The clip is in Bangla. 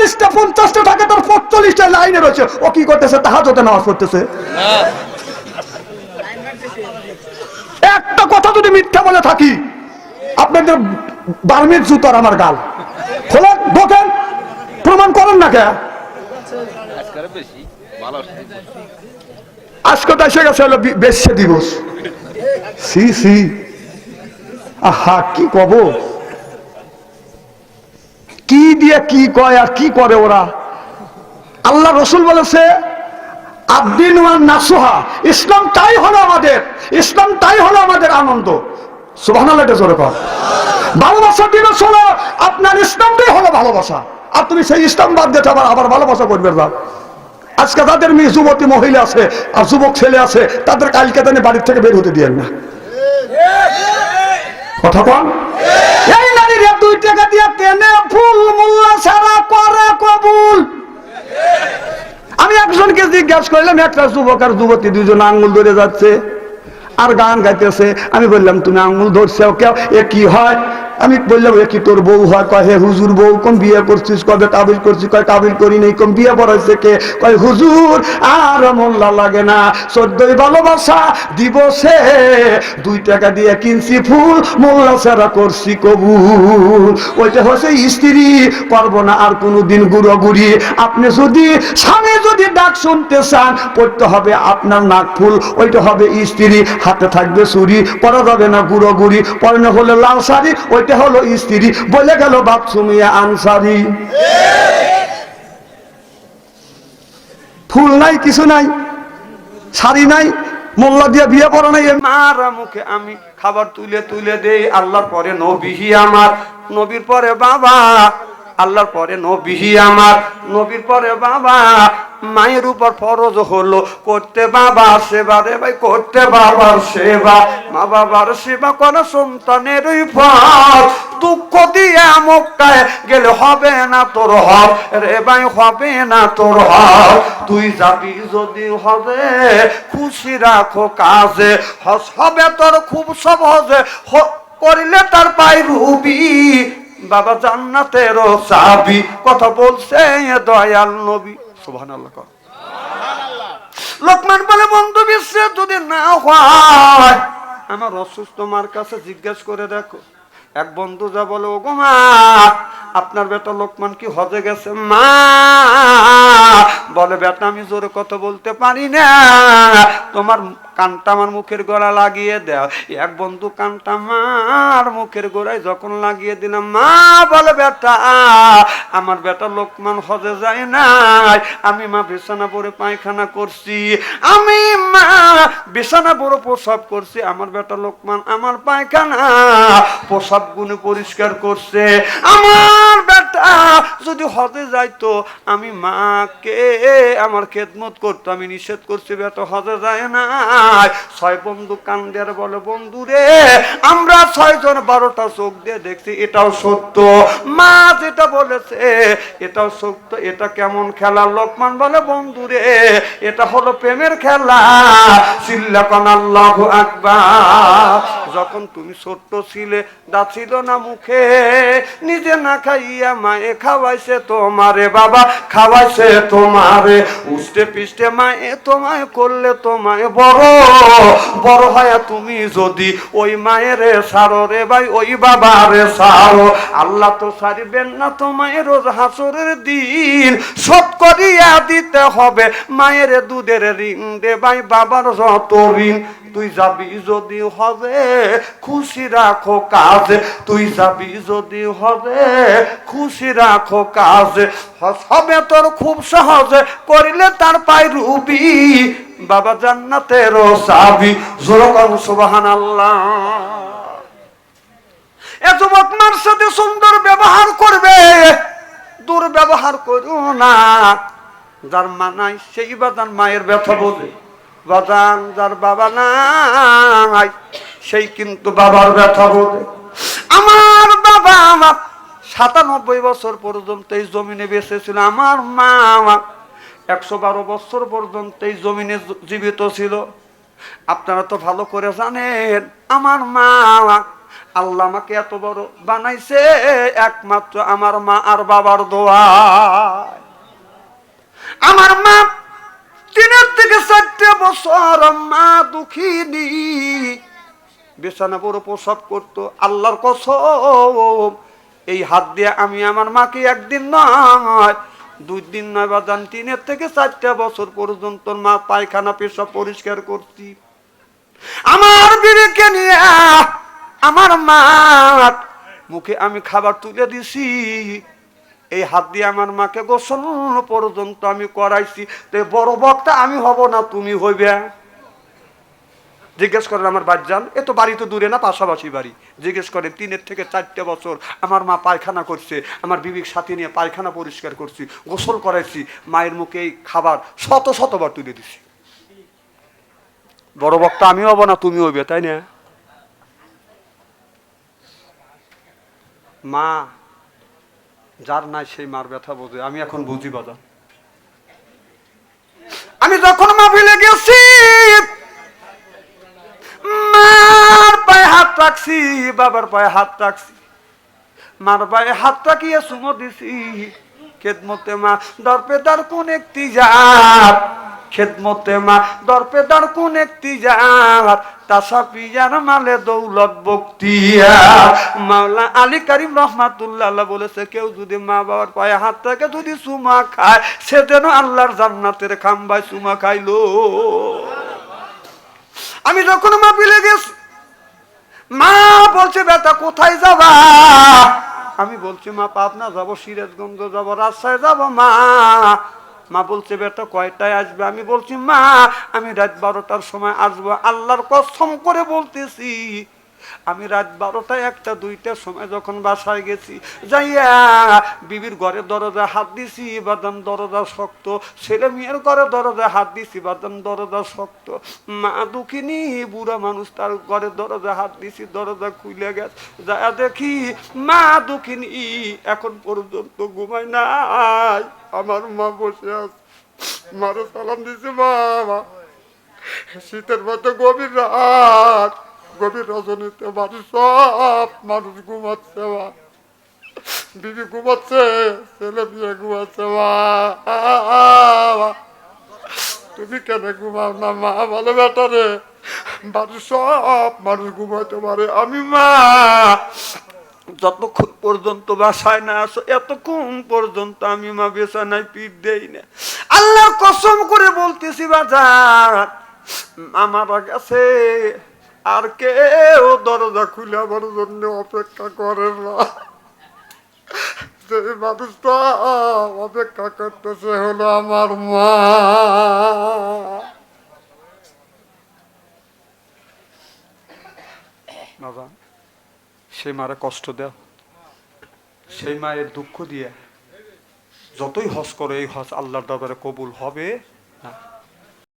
40টা 50টা টাকা তার 45টা লাইনে রয়েছে, ও কি করতেছে? তাহাজ্জুদে নামাজ পড়তেছে। একটা কথা যদি মিথ্যা বলে থাকি, আপনাদের বার্মির জুতার আমার গাল খোলেন, ঢোকেন, প্রমাণ করেন না কে? আজকে তো এসে গেছে হলো বেশ্যা দিবস। সি সি, আহা কি কব, কি দিয়ে কি কয় আর কি করে ওরা। আল্লাহ রসুল বলেছে আদ্দিন ওয়ান নাসুহা, ইসলাম তাই হলো আমাদের, ইসলাম তাই হলো আমাদের আনন্দ। সুবহানাল্লাহ, এটা জোরে কর। ভালোবাসা দিবস হলো আপনার, ইসলামটাই হলো ভালোবাসা। আর তুমি সেই ইসলাম বাদ দিয়ে আবার ভালোবাসা করবে না। আজকে তাদের মেয়ে যুবতী মহিলা আছে আর যুবক ছেলে আছে, তাদের কালকে তাদের বাড়ির থেকে বের হতে দিয়েন না। কথা কন, এই নারীরা 2 টাকা দিয়ে কেনে ফুল, মোল্লা ছাড়া করে কবুল। আমি একজনকে জিজ্ঞাসা করলাম, একটা যুবক আর যুবতী দুজন আঙ্গুল ধরে যাচ্ছে আর গান গাইতেছে। আমি বললাম তুমি আঙ্গুল ধরছো কেউ, এ কি হয়? আমি বললাম এ কি তোর বউ হয়? কয় হে হুজুর বউ। কোন বিয়ে করছিস? কবে কাবিল করছিস? কয় কাবিল করি নেই। কোন বিয়ে পড়াইছে কে? কয় হুজুর আর মোল্লা লাগে না, 14ই ভালোবাসা দিবসে 2 টাকা দিয়ে কিনছি ফুল, মোল্লা ছাড়া করছি কবুল। ওইটা হচ্ছে স্ত্রী, করবো না আর কোনোদিন গুড়ি। আপনি যদি স্বামী যদি ডাক শুনতে চান, পড়তে হবে আপনার নাক ফুল, ওইটা হবে স্ত্রী। হাতে থাকবে চুরি, পরা যাবে না গুড়ি। পরনে হলে লাল শাড়ি, ওইটা হলো স্ত্রী। বলে গেল বাথরুমিয়া আনসারি। ফুল নাই, কিছু নাই, শাড়ি নাই, মোল্লা দিয়ে বিয়ে পড়া নাই। মার মুখে আমি খাবার তুলে তুলে দেই। আল্লাহর পরে নবীহি আমার, নবীর পরে বাবা। আল্লাহর পরে নবীহি আমার, নবীর পরে বাবা। মায়ের উপর ফরজ হলো করতে বাবার সেবা রে ভাই, করতে বাবার সেবা। মা বাবার সেবা করা সন্তানেরই ফরজ। দুঃখ দিয়ে মক্কায় গেলে হবে না তোর হক রে ভাই, হবে না তোর হক। তুই যাবি যদি হবে খুশি রাখো কাজে, হজ হবে তোর খুব সহজে, করিলে তার পাই রুবি। বাবা জান্নাতেরও চাবি, কথা বলছে দয়াল নবী। সুবহানাল্লাহ। লোকমান বলে বন্ধু বিশ্বাস যদি না হয়, আমার অসুস্থ মার কাছে জিজ্ঞেস করে দেখো। এক বন্ধু যা বলে, ও গো মা, আপনার বেটা লোকমান কি হজে গেছে? মা বলে বেটা আমি জোরে কথা বলতে পারি না, তোমার কানটা আমার মুখের গোড়া লাগিয়ে দাও। এক বন্ধু কানটা মার মুখের গোড়ায় যখন লাগিয়ে দিলাম, মা বলে বেটা আমার বেটা লোকমান হজে যায় নাই, আমি মা বিছানা পরে পায়খানা করছি, আমি মা বিছানা পরে প্রসাব করছি, আমার বেটা লোকমান আমার পায়খানা প্রসাব গুনে পরিষ্কার করছে। আমার বেটা যদি হজে যাইতো, আমি মাকে আমার খেদমত করতো, আমি নিষেধ করছি বেটা হজে যায় না। 6 বন্ধু কান্দের বলে বন্ধু রে, আমরা 6 জন 12টা চোখ দিয়ে দেখছি, এটাও সত্য। মা যেটা বলেছে এটাও সত্য। এটা কেমন খেলা? লোকমান বলে বন্ধু রে, এটা হলো প্রেমের খেলা। চিল্লাকান আল্লাহু আকবার। যখন তুমি ছোট্ট ছিলে, দাঁত ছিল না মুখে, নিজে না খাইয়া মায়ে খাওয়াইছে তোমারে, বাবা খাওয়াইছে তোমারে, উষ্টে পিষ্টে মায়ে তোমায় করলে তোমায় বড় বড় হয়। তুমি যদি ওই মায়ের সারো রে ভাই, ওই বাবারে সারো, আল্লাহ তো সারিবেন না তোমায় রোজ হাসরের দিন। শোধ করিয়া দিতে হবে মায়ের দুধের ঋণ রে ভাই, বাবার যত ঋণ। তুই যাবি যদি হবে খুশি রাখো কাজে, তুই যাবি যদি হবে খুশি রাখো কাজে, হবে তোর খুব সহজে, করিলে তার পাই রুবি। বাবা জান্নাতেরও চাবি। জোরে বল সুবহানাল্লাহ। এ যুবক মার সাথে সুন্দর ব্যবহার করবে, দুর্ব্যবহার করো না। যার মা নাই সেই বাজান মায়ের ব্যথা বোঝে। বাজান যার বাবা নাই সেই কিন্তু বাবার ব্যথা বোঝে। আমার বাবা আমার 97 বছর পর্যন্ত এই জমিনে বেঁচে ছিল। আমার মা 112 বছর পর্যন্ত এই জমিনে জীবিত ছিল। আপনারা তো ভালো করে জানেন, আমার মা আল্লাহ আমাকে এত বড় বানাইছে একমাত্র আমার মা আর বাবার দোয়া। আমার মা 3 থেকে 4 বছর মা দুঃখিনী, বিছানা পড়ে প্রসব করতো। আল্লাহর কসম, এই হাত দিয়ে আমি আমার মাকে একদিন নয় 2 দিন নয় বাদান 3 থেকে 4 বছর পর্যন্ত মা পায়খানা পেশাব পরিষ্কার করছি। আমার বিবেকে নিয়ে আমার মা মুখে আমি খাবার তুলে দিছি। এই হাত দিয়ে আমার মাকে গোসল পর্যন্ত আমি করাইছি। তো বড় বক্তা আমি হব না তুমি হইবে? জিজ্ঞেস করেন আমার বাচ্চান, এ তো বাড়ি তো দূরে না, পাশাপাশি বাড়ি। জিজ্ঞেস করে 3 থেকে 4 বছর আমার মা পায়খানা করছে, আমার বিবির সাথে নিয়ে পায়খানা পরিষ্কার করছি, গোসল করাইছি, মায়ের মুখে এই খাবার শতবার তুলে দিছি। বড় বক্তা আমি হব না তুমি হইবে, তাই না? মা যার নাই সেই মার ব্যথা বোঝে। আমি এখন বুঝি বাবা। আমি যখন মাহফিলে গেছি মার পায়ে হাত রাখছি, বাবার পায়ে হাত রাখছি, মার পায়ে হাত রাখিয়ে চুমো দিছি। খেদমতে মা দরপেদার কোন একটি জাত, খেদমতে মা দরপেদার কোন একটি জাত, তাসা পিয়ার মালে দৌলত বক্তিয়া। মাওলা আলী কারিম রহমাতুল্লাহ বলেছে, কেউ যদি মা বাবার পায়ে হাত রাখে যদি চুমা খায়, সে যেন আল্লাহর জান্নাতের খাম্বায় চুমা খাইলো। আমি যখন মাহফিলে গেছি মা বলছে, বেটা কোথায় যাবা? আমি বলছি মা পাবনা যাবো, সিরাজগঞ্জ যাবো, রাজশাহী যাবো। মা মা বলছে, বেটা কয়টায় আসবে? আমি বলছি মা আমি রাত 12টার সময় আসবো। আল্লাহর কসম করে বলতেছি, আমি রাত 12টা 1টা 2টার সময় যখন বাসায় গেছি, যাইয়া বিবির ঘরে দরজা হাত দিছি, বাদাম দরজা শক্ত। ছেলে মেয়ের ঘরে দরজা হাত দিছি, বাদাম দরজা শক্ত। মা দুঃখিনী বুড়া মানুষ, তার ঘরে দরজা হাত দিছি, দরজা খুলে গেছে। যা দেখি মা দুঃখিনী এখন পর্যন্ত ঘুমায় নাই। আমার মা বসে আছে, মারো সালাম দিছে। মা শীতের মধ্যে গভীর রাত, গভীর রজনীতে বাড়ির সব মানুষ ঘুমাচ্ছে, মা বিবি ঘুমাচ্ছে, ছেলে মেয়ে ঘুমাচ্ছে। মা তুমি কেন ঘুমাও না? মা বলে, বেটা রে বাড়ির সব মানুষ ঘুমাইতে পারে, আমি মা যতক্ষণ পর্যন্ত বাসায় না আসো এতক্ষণ পর্যন্ত আমি মা বিছানায় পিঠ দেই না। আল্লাহর কসম করে বলতেছি বাজার আমার কাছে আর কেউ দরজা খুলে আমার জন্য অপেক্ষা করে না। যে মানুষটা অপেক্ষা করতেছে হলো আমার মা। বাবা সেই মারা কষ্ট দেও, সেই মায়ের দুঃখ দিয়ে যতই হজ করো এই হজ আল্লাহর দরবারে কবুল হবে না।